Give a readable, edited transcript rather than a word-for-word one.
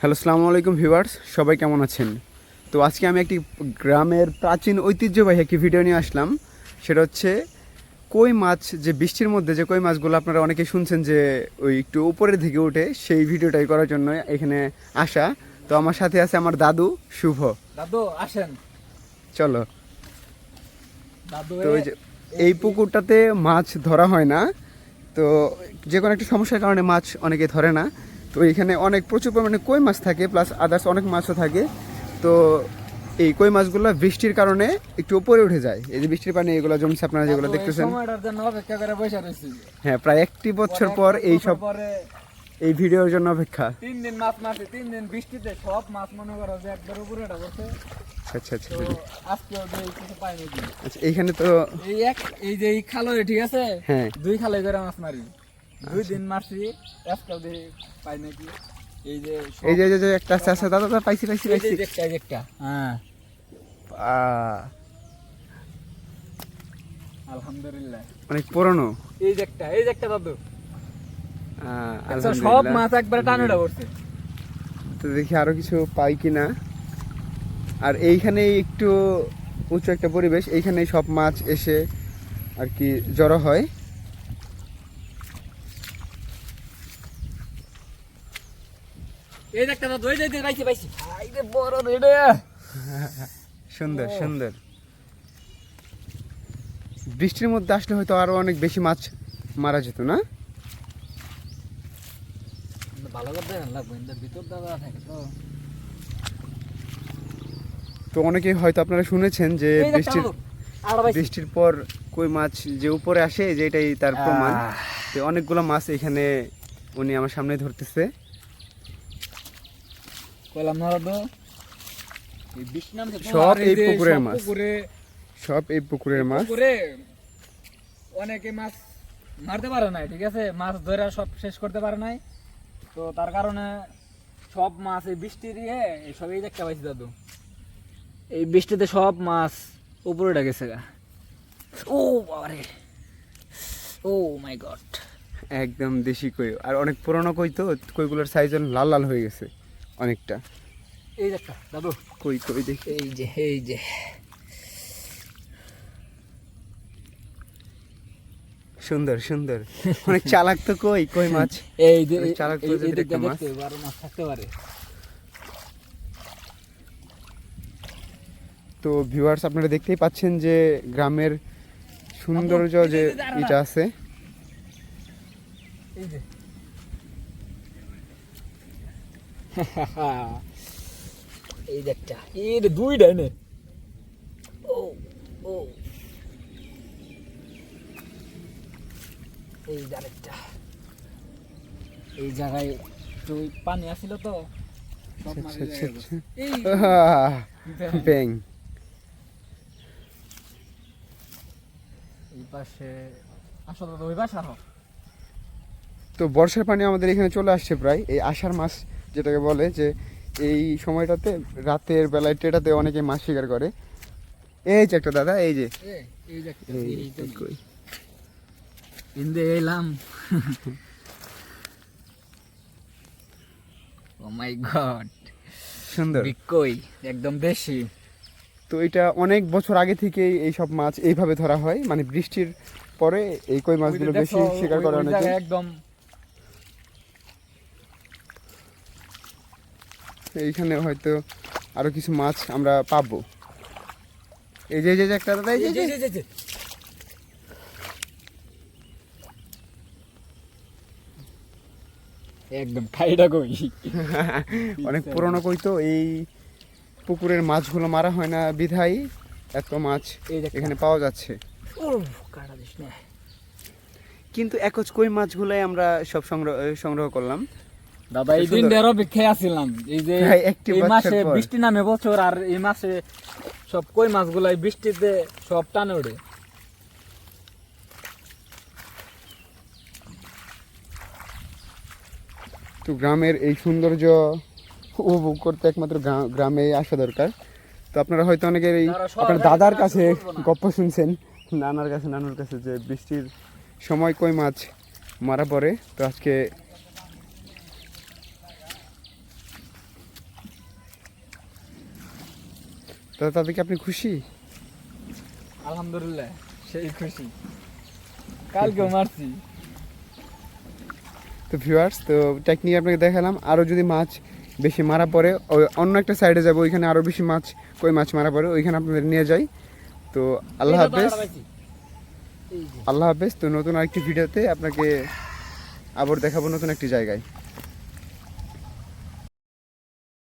Hello, আসসালামু আলাইকুম viewers, সবাই কেমন আছেন? তো আজকে আমি একটি গ্রামের প্রাচীন ঐতিহ্যবাহী একটি ভিডিও নিয়ে আসলাম। সেটা হচ্ছে কই মাছ, যে বৃষ্টির মধ্যে যে কই মাছগুলো আপনারা অনেকে শুনছেন যে ওই একটু উপরের দিকে ওঠে, সেই ভিডিওটাই করার জন্য এখানে আসা। তো আমার সাথে আছে আমার দাদু শুভ। দাদু আসেন। চলো। দাদু তো ওই যে এই পুকুরটাতে মাছ ধরা হয় না, তো যে কোনো একটা সমস্যার কারণে মাছ অনেকে ধরে না। তো এখানে অনেক প্রচুর পরিমাণে কই মাছ থাকে, প্লাস আদার্স অনেক মাছও থাকে। তো এই কই মাছগুলো বৃষ্টির কারণে একটু উপরে উঠে যায়। এই যে বৃষ্টির পানি এগুলো জমছে, আপনারা যেগুলো দেখতেছেন। সময়টার জন্য অপেক্ষা করে বসে রয়েছি। হ্যাঁ, প্রায় একটি বছর পর এই সব এই ভিডিওর জন্য অপেক্ষা। 3 দিন মাছ মারছি, 3 দিন বৃষ্টিতে সব মাছ মনে করো যে একবার উপরে এটা করছে। আচ্ছা আচ্ছা তো আজকেও যে কিছু পাই নাকি। আচ্ছা, এইখানে তো এই যে এই খালরে ঠিক আছে, হ্যাঁ 2 খালে করে মাছ মারি। 2 দিন মারছি, আজকেও যে পাই নাকি। এই যে এই যে একটা আছে, আচ্ছা দাদা দাদা, পাইছি পাইছি এই পাইছি। যে একটা হ্যাঁ, আলহামদুলিল্লাহ অনেক পুরনো। এই যে একটা দাদু। সব আলহামদুলিল্লাহ। মাছ একবারে টানে পড়ছে। তো দেখি আরো কিছু পাই কিনা। আর এইখানে একটু উঁচু একটা পরিবেশ, এইখানে সব মাছ এসে আর কি জড়ো হয়। এই যে একটা দাদু, এই যে পাইছি এই যে বড় রেডে। সুন্দর সুন্দর। বৃষ্টির মধ্যে আসলে হয়তো আরো অনেক বেশি মাছ মারা যেত না? ভালো করে দেখেন লাগবে, ভিতর দাদা থাকে তো। তো অনেকে হয়তো আপনারা শুনেছেন যে বৃষ্টির পর কই মাছ যে উপরে আসে, যে এটাই তার প্রমাণ। তো অনেকগুলো মাছ এখানে উনি আমার সামনে ধরতেছে। কইলাম না দাদু, এই বৃষ্টি নামছে সব এই পুকুরের মাছ, সব এই পুকুরের মাছ। পুকুরে অনেকে মাছ মারতে পারে নাই, ঠিক আছে, মাছ ধরে সব শেষ করতে পারে নাই। তো তার কারণে সব মাছ এই বৃষ্টি দিয়ে সবই দেখতে পাইছি দাদু। এই বৃষ্টিতে সব মাছ উপরে উঠে গেছে গা। ও বাবারে, ও মাই গড। একদম দেশি কই, আর অনেক পুরনো কই, তো কইগুলোর সাইজ লাল লাল হয়ে গেছে অনেকটা। এই যে একটা দাদু, কই কই দেখি। এই যে সুন্দর সুন্দর, অনেক চালাক তো কই কই মাছ। এই যে চালাক প্রজাতির একটা মাছ। বড় মাছ থাকতে পারে। তো ভিউয়ার্স, আপনারা দেখতেই পাচ্ছেন যে গ্রামের সৌন্দর্য যে এটা আছে। এই যে এই যে একটা, এর দুইটা নে। ও ও এই যে আরেকটা। এই জায়গায় একটু পানি আসছিল তো সব মাছ আচ্ছা আচ্ছা আচ্ছা। এই ব্যাং। এই পাশে আসলে তো ওই পাশে আসো। তো বর্ষার পানি আমাদের এখানে চলে আসছে প্রায়, এই আষাঢ় মাস যেটাকে বলে, যে এই সময়টাতে রাতের বেলায় টেটাতে অনেকে মাছ শিকার করে। এই যে একটা দাদা, এই যে এই যে এই কই। ইন্দে এলাম। ও মাই গড, সুন্দর। বিকই একদম দেশি। তো এটা অনেক বছর আগে থেকেই এই সব মাছ এইভাবে ধরা হয়, মানে বৃষ্টির পরে এই কই মাছগুলো বেশি শিকার করে অনেকে। একদম এইখানে হয়তো আরো কিছু মাছ আমরা পাবো। এই যে একটা দাদা, এই যে একদম খাইটা কই। অনেক পুরনো কই, তো এই পুকুরের মাছগুলো মারা হয় না বিধায় এত মাছ এখানে পাওয়া যাচ্ছে। কাটা দিস না। কিন্তু একজ কই মাছগুলাই আমরা সব সংগ্রহ করলাম দাদা। এই দিন দেড় অপেক্ষায় আসছিলাম, এই যে এই মাসে বৃষ্টি নামে বছর, আর এই মাসে সব কই মাছগুলাই বৃষ্টিতে সব টানে ওঠে। তো গ্রামের এই সৌন্দর্য উপভোগ করতে একমাত্র গ্রামে আসা দরকার। তো আপনারা হয়তো অনেকের এই আপনার দাদার কাছে গল্প শুনছেন, নানুর কাছে, যে বৃষ্টির সময় কই মাছ মারা পড়ে। তো আজকে তো তাদেরকে আপনি খুশি? আলহামদুলিল্লাহ সেই খুশি, কালকেও মারছি। তো ভিউয়ার্স, তো টেকনিক আপনাকে দেখালাম। আরও যদি মাছ বেশি মারা পড়ে ওই অন্য একটা সাইডে যাবো, ওইখানে আরও বেশি মাছ কই মাছ মারা পড়ে, ওইখানে আপনাদের নিয়ে যাই। তো আল্লাহ হাফেজ, আল্লাহ হাফেজ। তো নতুন আরেকটি ভিডিওতে আপনাকে আবার দেখাবো নতুন একটি জায়গায়।